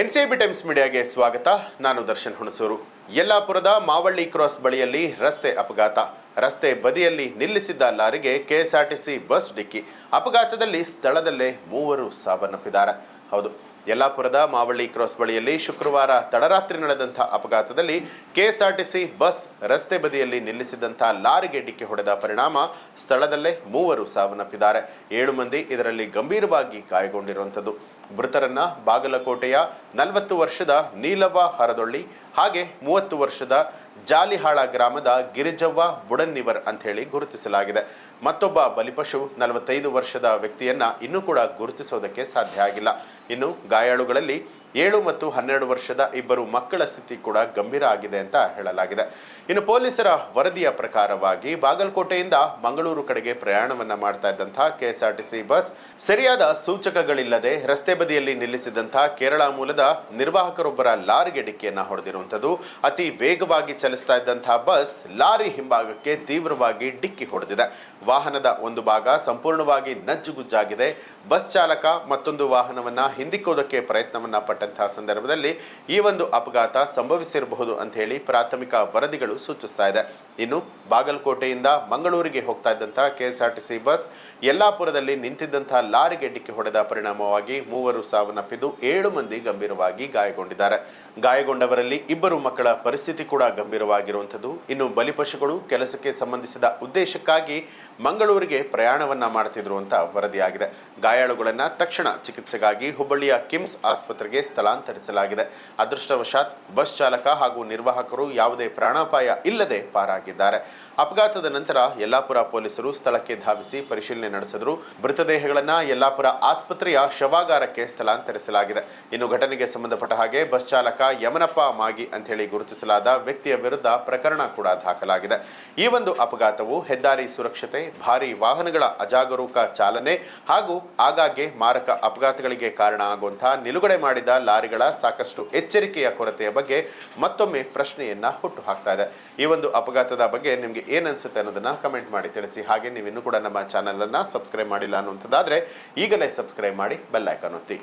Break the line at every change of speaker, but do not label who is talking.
NCB times ಮೀಡಿಯಾಗೆ ಸ್ವಾಗತ. ನಾನು Darshan Hunsur. ಯಲ್ಲಾಪುರದ Mavalli cross ಬಳಿಯಲ್ಲಿ ರಸ್ತೆ ಅಪಘಾತ. ರಸ್ತೆ ಬದಿಯಲ್ಲಿ ನಿಲ್ಲಿಸಿದ್ದ ಲಾರಿಗೆ ಕೆಎಸ್ಆರ್ಟಿಸಿ ಬಸ್ ಡಿಕ್ಕಿ. ಅಪಘಾತದಲ್ಲಿ ಸ್ಥಳದಲ್ಲೇ 3 ಸಾವನ್ನಪ್ಪಿದ್ದಾರೆ. ಹೌದು, ಯಲ್ಲಾಪುರದ ಮಾವಳ್ಳಿ ಕ್ರಾಸ್ ಬಳಿಯಲ್ಲಿ ಶುಕ್ರವಾರ ತಡರಾತ್ರಿ ನಡೆದಂಥ ಅಪಘಾತದಲ್ಲಿ ಕೆಎಸ್ಆರ್ಟಿಸಿ ಬಸ್ ರಸ್ತೆ ಬದಿಯಲ್ಲಿ ನಿಲ್ಲಿಸಿದಂಥ ಲಾರಿಗೆ ಡಿಕ್ಕಿ ಹೊಡೆದ ಪರಿಣಾಮ ಸ್ಥಳದಲ್ಲೇ 3 ಸಾವನ್ನಪ್ಪಿದ್ದಾರೆ. 7 ಮಂದಿ ಇದರಲ್ಲಿ ಗಂಭೀರವಾಗಿ ಗಾಯಗೊಂಡಿರುವಂಥದ್ದು. ಮೃತರನ್ನ ಬಾಗಲಕೋಟೆಯ 40 ವರ್ಷದ ನೀಲವ್ವ ಹರದೊಳ್ಳಿ ಹಾಗೆ 30 ವರ್ಷದ ಜಾಲಿಹಾಳ ಗ್ರಾಮದ ಗಿರಿಜವ್ವ ಬುಡನ್ನಿವರ್ ಅಂತ ಹೇಳಿ ಗುರುತಿಸಲಾಗಿದೆ. ಮತ್ತೊಬ್ಬ ಬಲಿಪಶು 45 ವರ್ಷದ ವ್ಯಕ್ತಿಯನ್ನ ಇನ್ನೂ ಕೂಡ ಗುರುತಿಸೋದಕ್ಕೆ ಸಾಧ್ಯ ಆಗಿಲ್ಲ. ಇನ್ನು ಗಾಯಾಳುಗಳಲ್ಲಿ 7 ಮತ್ತು 12 ವರ್ಷದ 2 ಮಕ್ಕಳ ಸ್ಥಿತಿ ಕೂಡ ಗಂಭೀರ ಆಗಿದೆ ಅಂತ ಹೇಳಲಾಗಿದೆ. ಇನ್ನು ಪೊಲೀಸರ ವರದಿಯ ಪ್ರಕಾರವಾಗಿ ಬಾಗಲಕೋಟೆಯಿಂದ ಮಂಗಳೂರು ಕಡೆಗೆ ಪ್ರಯಾಣವನ್ನ ಮಾಡ್ತಾ ಇದ್ದಂತಹ ಕೆಎಸ್ಆರ್ಟಿಸಿ ಬಸ್ ಸರಿಯಾದ ಸೂಚಕಗಳಿಲ್ಲದೆ ರಸ್ತೆ ಬದಿಯಲ್ಲಿ ನಿಲ್ಲಿಸಿದಂತಹ ಕೇರಳ ಮೂಲದ ನಿರ್ವಾಹಕರೊಬ್ಬರ ಲಾರಿಗೆ ಡಿಕ್ಕಿಯನ್ನ ಹೊಡೆದಿರುವಂಥದ್ದು. ಅತಿ ವೇಗವಾಗಿ ಚಲಿಸ್ತಾ ಇದ್ದಂತಹ ಬಸ್ ಲಾರಿ ಹಿಂಭಾಗಕ್ಕೆ ತೀವ್ರವಾಗಿ ಡಿಕ್ಕಿ ಹೊಡೆದಿದೆ. ವಾಹನದ ಒಂದು ಭಾಗ ಸಂಪೂರ್ಣವಾಗಿ ನಜ್ಜುಗುಜ್ಜಾಗಿದೆ. ಬಸ್ ಚಾಲಕ ಮತ್ತೊಂದು ವಾಹನವನ್ನ ಹಿಂದಿಕ್ಕೋದಕ್ಕೆ ಪ್ರಯತ್ನವನ್ನ ಪಟ್ಟಂತಹ ಸಂದರ್ಭದಲ್ಲಿ ಈ ಒಂದು ಅಪಘಾತ ಸಂಭವಿಸಿರಬಹುದು ಅಂತ ಹೇಳಿ ಪ್ರಾಥಮಿಕ ವರದಿಗಳು ಸೂಚಿಸ್ತಾ ಇದೆ. ಇನ್ನು ಬಾಗಲಕೋಟೆಯಿಂದ ಮಂಗಳೂರಿಗೆ ಹೋಗ್ತಾ ಇದ್ದಂತಹ ಕೆಎಸ್ಆರ್ಟಿಸಿ ಬಸ್ ಯಲ್ಲಾಪುರದಲ್ಲಿ ನಿಂತಿದ್ದಂತಹ ಲಾರಿಗೆ ಡಿಕ್ಕಿ ಹೊಡೆದ ಪರಿಣಾಮವಾಗಿ 3 ಸಾವನ್ನಪ್ಪಿದ್ದು 7 ಮಂದಿ ಗಂಭೀರವಾಗಿ ಗಾಯಗೊಂಡಿದ್ದಾರೆ. ಗಾಯಗೊಂಡವರಲ್ಲಿ 2 ಮಕ್ಕಳ ಪರಿಸ್ಥಿತಿ ಕೂಡ ಗಂಭೀರವಾಗಿರುವಂಥದ್ದು. ಇನ್ನು ಬಲಿಪಶುಗಳು ಕೆಲಸಕ್ಕೆ ಸಂಬಂಧಿಸಿದ ಉದ್ದೇಶಕ್ಕಾಗಿ ಮಂಗಳೂರಿಗೆ ಪ್ರಯಾಣವನ್ನ ಮಾಡ್ತಿದ್ರು ಅಂತ ವರದಿಯಾಗಿದೆ. ಗಾಯಾಳುಗಳನ್ನ ತಕ್ಷಣ ಚಿಕಿತ್ಸೆಗಾಗಿ ಹುಬ್ಬಳ್ಳಿಯ ಕಿಮ್ಸ್ ಆಸ್ಪತ್ರೆಗೆ ಸ್ಥಳಾಂತರಿಸಲಾಗಿದೆ. ಅದೃಷ್ಟವಶಾತ್ ಬಸ್ ಚಾಲಕ ಹಾಗೂ ನಿರ್ವಾಹಕರು ಯಾವುದೇ ಪ್ರಾಣಾಪಾಯ ಇಲ್ಲದೆ ಪಾರಾಗಿದ್ದಾರೆ. ಅಪಘಾತದ ನಂತರ ಯಲ್ಲಾಪುರ ಪೊಲೀಸರು ಸ್ಥಳಕ್ಕೆ ಧಾವಿಸಿ ಪರಿಶೀಲನೆ ನಡೆಸಿದ್ರು. ಮೃತದೇಹಗಳನ್ನ ಯಲ್ಲಾಪುರ ಆಸ್ಪತ್ರೆಯ ಶವಾಗಾರಕ್ಕೆ ಸ್ಥಳಾಂತರಿಸಲಾಗಿದೆ. ಇನ್ನು ಘಟನೆಗೆ ಸಂಬಂಧಪಟ್ಟ ಹಾಗೆ ಬಸ್ ಚಾಲಕ ಯಮನಪ್ಪ ಮಾಗಿ ಅಂತ ಹೇಳಿ ಗುರುತಿಸಲಾದ ವ್ಯಕ್ತಿಯ ವಿರುದ್ಧ ಪ್ರಕರಣ ಕೂಡ ದಾಖಲಾಗಿದೆ. ಈ ಒಂದು ಅಪಘಾತವು ಹೆದ್ದಾರಿ ಸುರಕ್ಷತೆ, ಭಾರಿ ವಾಹನಗಳ ಅಜಾಗರೂಕ ಚಾಲನೆ ಹಾಗೂ ಆಗಾಗ್ಗೆ ಮಾರಕ ಅಪಘಾತಗಳಿಗೆ ಕಾರಣ ಆಗುವಂತಹ ನಿಲುಗಡೆ ಮಾಡಿದ ಲಾರಿಗಳ ಸಾಕಷ್ಟು ಎಚ್ಚರಿಕೆಯ ಕೊರತೆಯ ಬಗ್ಗೆ ಮತ್ತೊಮ್ಮೆ ಪ್ರಶ್ನೆಯನ್ನ ಹುಟ್ಟು ಹಾಕ್ತಾ ಇದೆ. ಈ ಒಂದು ಅಪಘಾತದ ಬಗ್ಗೆ ನಿಮಗೆ ಏನ್ ಅನ್ಸುತ್ತೆ ಅನ್ನೋದನ್ನ ಕಮೆಂಟ್ ಮಾಡಿ ತಿಳಿಸಿ. ಹಾಗೆ ನೀವು ಇನ್ನೂ ಕೂಡ ನಮ್ಮ ಚಾನೆಲ್ ಅನ್ನ ಸಬ್ಸ್ಕ್ರೈಬ್ ಮಾಡಿಲ್ಲ ಅನ್ನುವಂಥದ್ದಾದ್ರೆ ಈಗಲೇ ಸಬ್ಸ್ಕ್ರೈಬ್ ಮಾಡಿ ಬೆಲ್ ಐಕಾನ್ ಒತ್ತಿ.